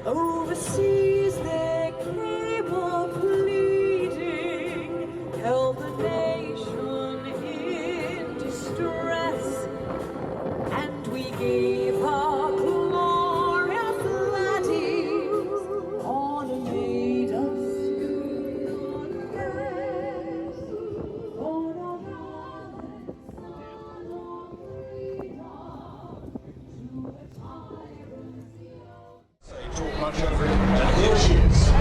Overseas they came up pleading, help the nation in distress, and we gave our glorious laddies on a made us yes, on a talk much over it, and here she is.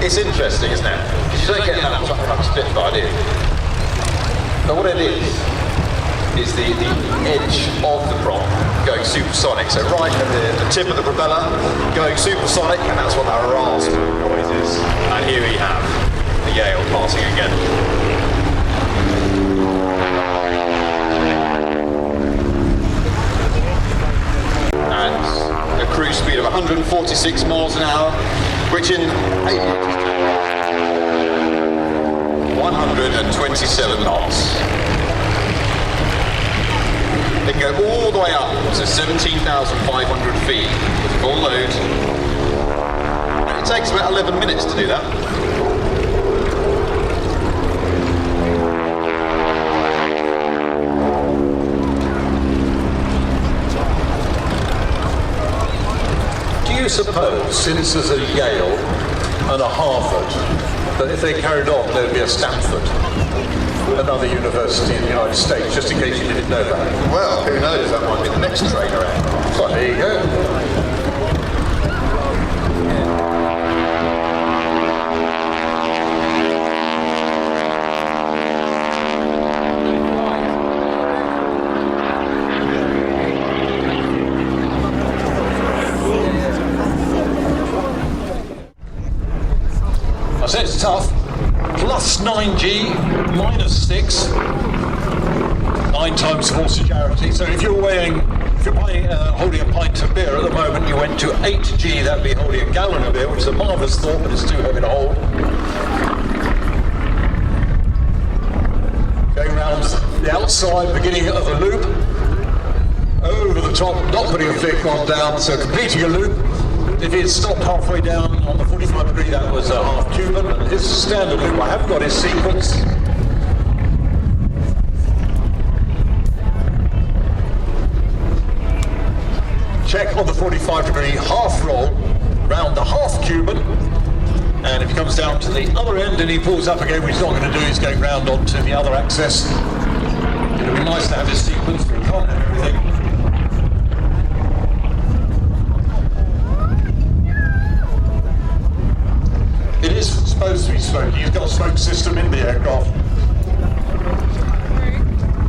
It's interesting, isn't it? Because you don't get that something like a Spitfire, do you? But what it is the edge of the prop going supersonic. So right at the tip of the propeller going supersonic, and that's what that rasp noise is. And here we have the Yale passing again. And a cruise speed of 146 miles an hour, which in 127 knots. They can go all the way up to 17,500 feet with full load. And it takes about 11 minutes to do that. Do you suppose, since there's a Yale and a Harvard, that if they carried on, there'd be a Stanford, another university in the United States, just in case you didn't know that? Well, who knows, that might be the next train around. So there you go. I said it's tough. Plus 9G, minus 6. 9 times the horse of charity. So if you're holding a pint of beer at the moment, you went to 8G, that'd be holding a gallon of beer, which is a marvellous thought, but it's too heavy to hold. Going round the outside, beginning of a loop. Over the top, not putting a thick one down, so completing a loop. If he had stopped halfway down on the 45 degree, that was a half Cuban. His standard loop, I have got his sequence. Check on the 45 degree half roll, round the half Cuban. And if he comes down to the other end and he pulls up again, what he's not going to do is going round onto the other axis. It would be nice to have his sequence, but we can't have everything. It is supposed to be smoky. He's got a smoke system in the aircraft.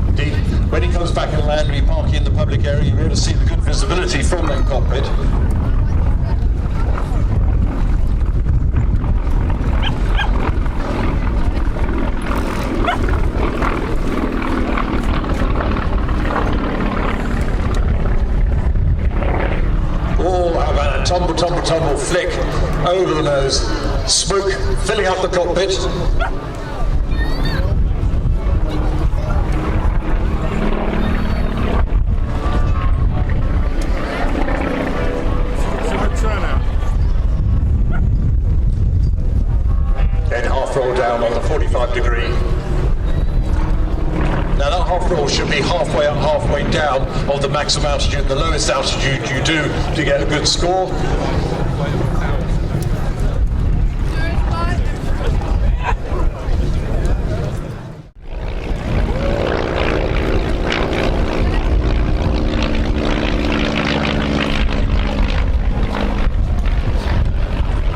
Indeed, when he comes back and land, when you park in the public area, you'll be able to see the good visibility from that cockpit. there's smoke filling up the cockpit. Then half roll down on the 45 degree. Now that half roll should be halfway up, halfway down of the maximum altitude. The lowest altitude you do to get a good score.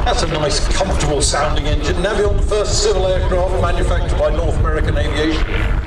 That's a nice, comfortable sounding engine. Navion, first civil aircraft manufactured by North American Aviation.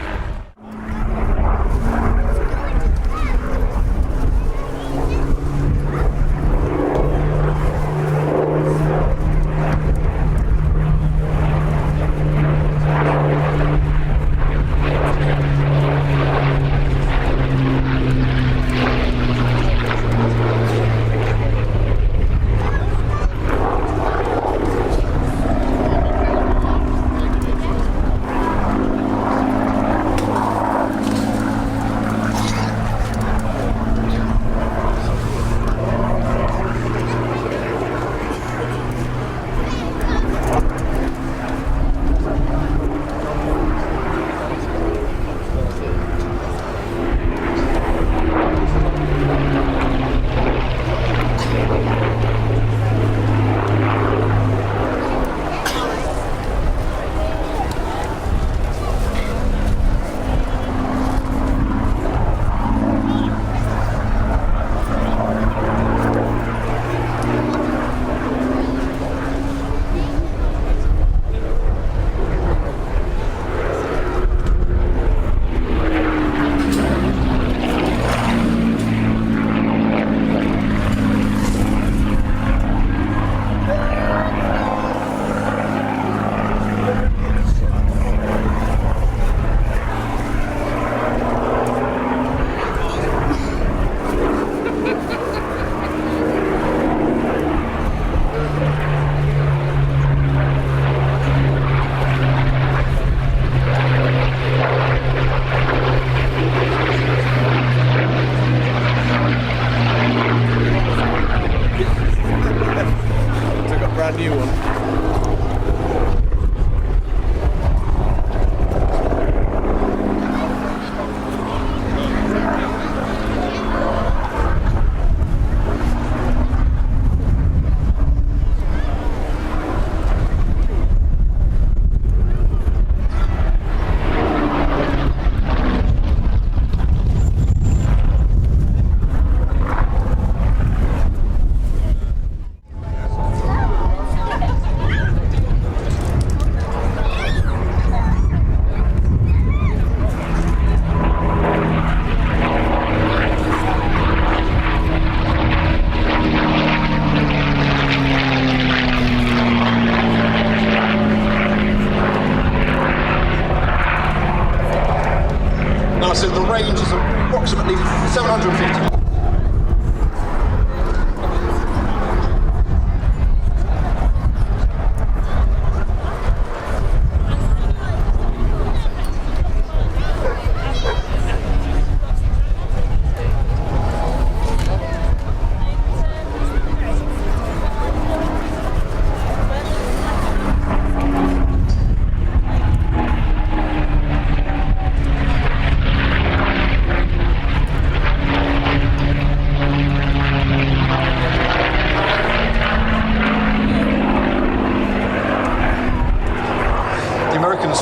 So the range is approximately 750.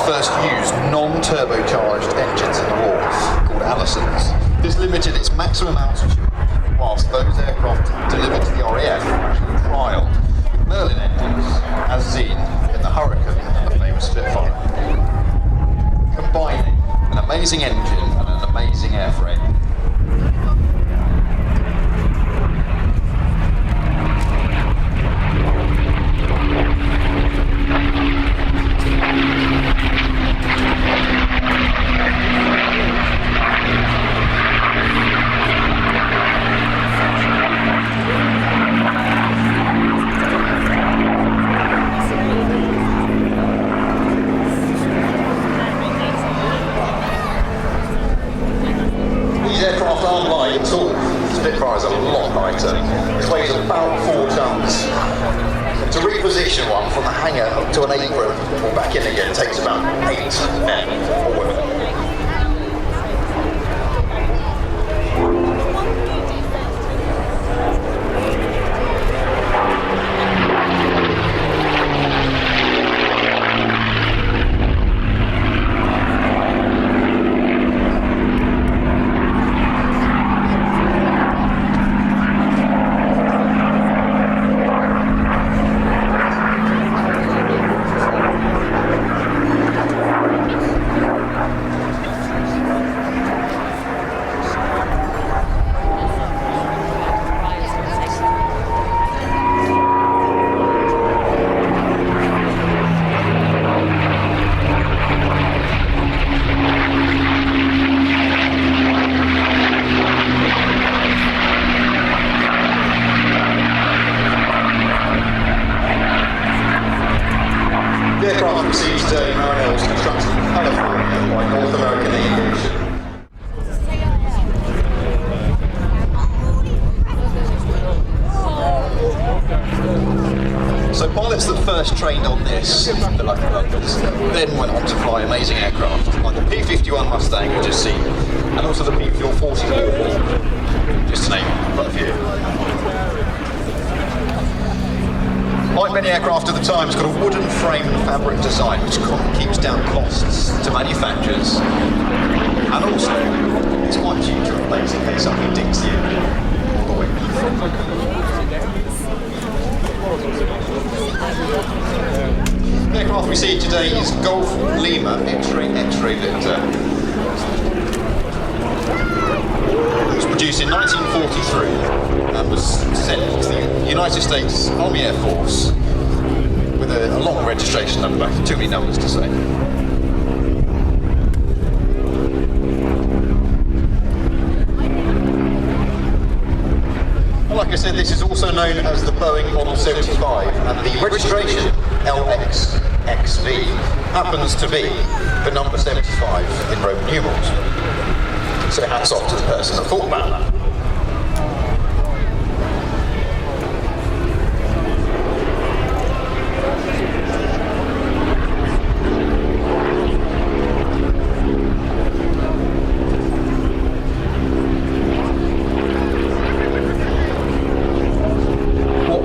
First used non-turbocharged engines in the war, called Allisons. This limited its maximum altitude, whilst those aircraft delivered to the RAF were actually trialled with Merlin engines, as seen in the Hurricane and the famous Spitfire. Combining an amazing engine and an amazing airframe. from the hangar up to an apron or back in again takes about 8 men or women. The aircraft received Marinell was constructed in California by North American Aviation. So pilots that first trained on this, the locomotives, then went on to fly amazing aircraft like the P-51 Mustang you just seen, and also the P-40, just to name quite a few. Like many aircraft at the time, it's got a wooden frame and fabric design which keeps down costs to manufacturers, and also it's quite cheap to replace in case something dings you all the way. The aircraft we see today is Golf Lima X-ray Victor. It was produced in 1943 and was sent to the United States Army Air Force with a long registration number back, too many numbers to say. Like I said, this is also known as the Boeing Model 75, and the registration, LXXV, happens to be the number 75 in Roman numerals. So hats off to the person that thought about that.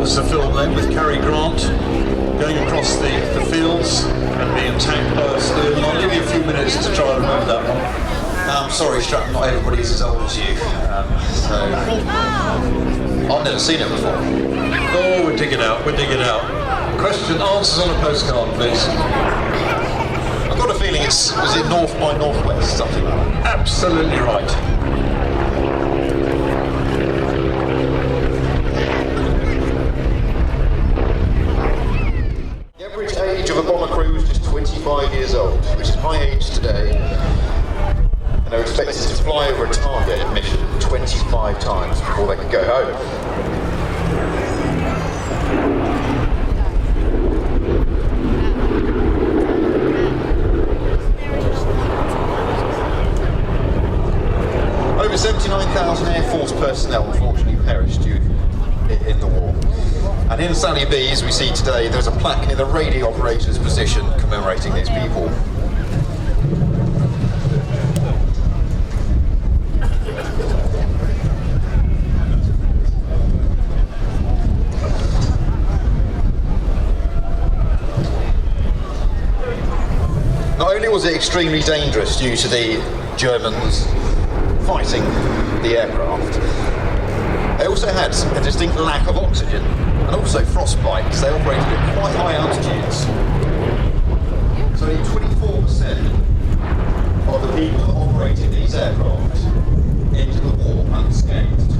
The film then with Cary Grant going across the fields and being attacked by a Stearman. I'll give you a few minutes to try and remember that one. I'm sorry, Stratton, not everybody's as old as you, so I've never seen it before. Oh, we're digging out. Question, answers on a postcard, please. I've got a feeling was it north by northwest, something like that? Absolutely right. The average age of a bomber crew is just 25 years old, which is my age today. And they're expected to fly over a target mission 25 times before they can go home. Over 79,000 Air Force personnel unfortunately perished in the war. And in Sally B, as we see today, there's a plaque near the radio operator's position commemorating these people. Not only was it extremely dangerous due to the Germans fighting the aircraft, they also had a distinct lack of oxygen and also frostbite because they operated at quite high altitudes. So 24% of the people that operated these aircraft entered the war unscathed.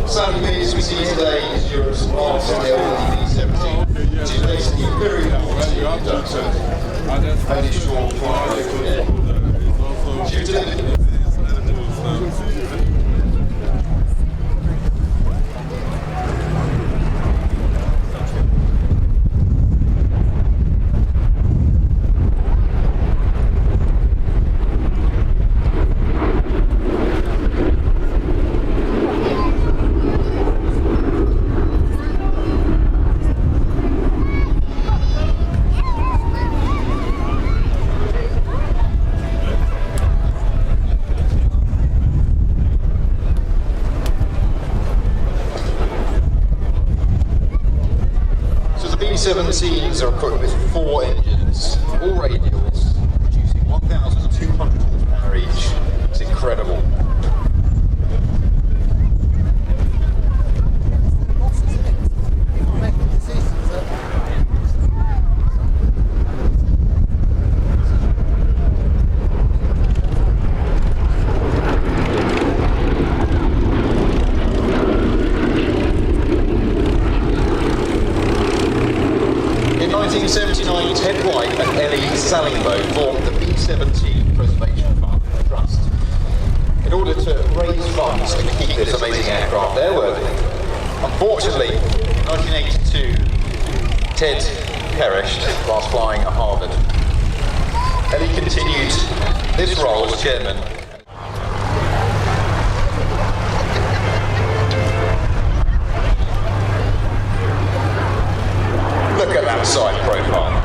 Sally B, as we see today, is Europe's largest LD-B-17, which is basically a very long conductor, only short flight. B-17s are equipped with 4 engines, all radials, producing 1,200 horsepower each. It's incredible. Formed the B-17 Preservation Fund Trust in order to raise funds to keep this amazing aircraft airworthy. Unfortunately, in 1982, Ted perished whilst flying at Harvard. Ellie continued this role as chairman. Look at that side profile.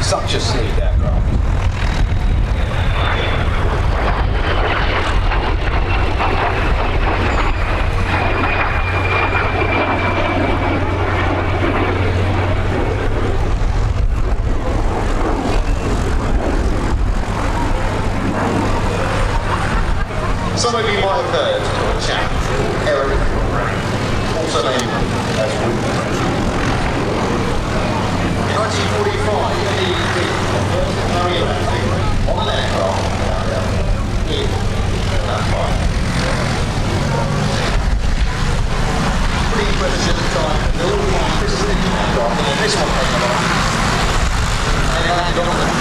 Such a sleek aircraft. Some of you might have heard of a chap, Eric, also named as Woodward. In 1945, he did the first Marinell on an aircraft in that flight. Pretty impressive at the time. They all flying precision engine aircraft, and then this one came along. And they landed on them.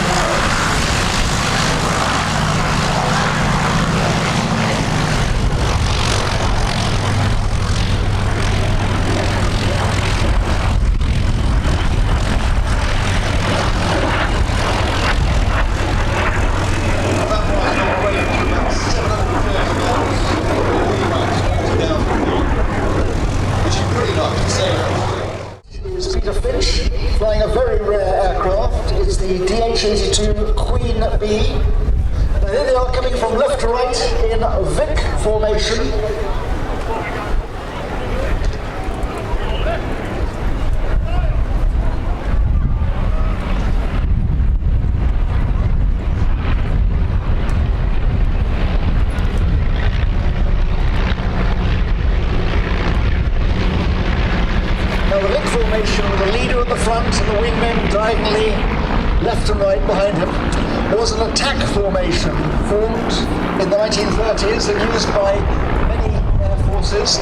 Flying a very rare aircraft. It's the GHUPW Queen Bee. Now here they are coming from left to right in Vic formation. Formation with the leader at the front and the wingmen diagonally left and right behind him. There was an attack formation formed in the 1930s and used by many air forces.